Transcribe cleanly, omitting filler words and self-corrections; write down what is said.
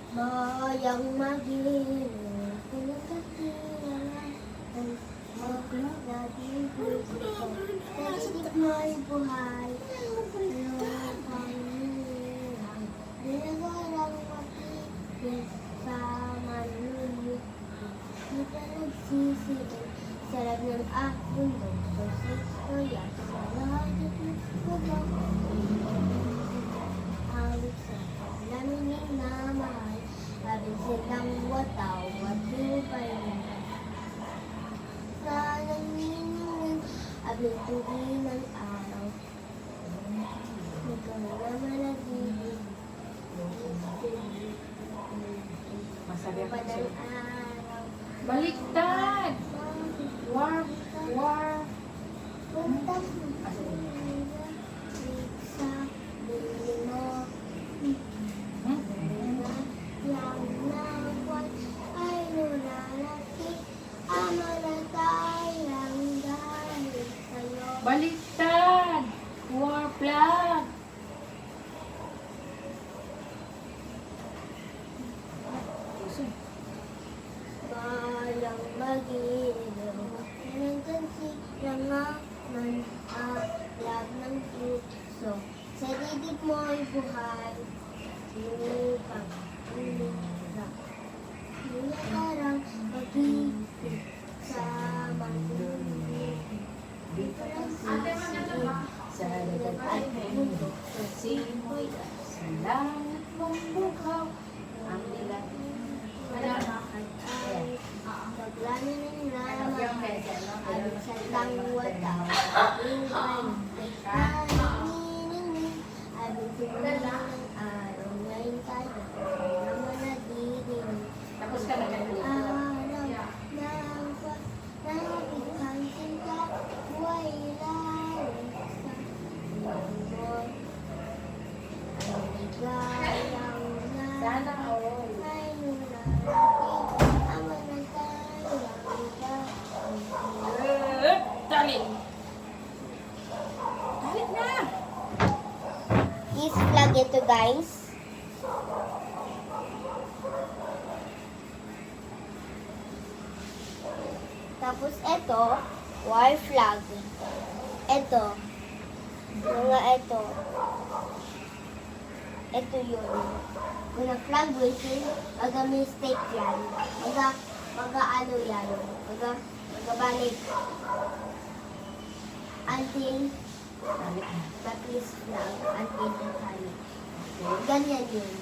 Bayang maging pinagkatilangan ang naging puso. Nagigit mo'y buhay, lupang nilang dinagarang makikip sa manunit. Di pa nagsisigil, sarap ng aking bukso. Kaya sa lahat at hawig sa lamingin na mahal. Sabi silang wataw at lupay nila. Sa nanginginig, abing tubig ng araw. Ikaw naman nag-ibig. Masabi ako Pa ng sa'yo. araw. Baliktad! War! War! Puntang sa bili mo. Yang nawan ay nunalaki. Amalatay ang dahil sa'yo. Baliktad! War flag! Balang mag-ilaw. Nangansi lang naman alab ng puso. Sa dibdib mo'y buhay. Lupang nila. Nulakarang pag-ibig sa manunit. Di pa nagsisigil sa dagat at mundo. Simoy sa langit mong bukaw. Ang nila. Paglano ng laman, abig sa tangwataw, lupay, nanginginig, abig tumulong ng araw, ngayon tayo, naman nadidinig. Tapos ka na ganun. Araw, nangpas, nabigkan sinta, buhay ilalim sa mundo. Ang ligayang Sana all. ay nunalaki, Dali! Dali na! Is flag ito, guys. Tapos ito, war flag. Ito, mga ito. Ito yun. Kung na-flag wishing, maga-mistake yan. Maga-ano yan. Maga-balik. Until Dali na. that is flag. Until the time. Ganyan yun.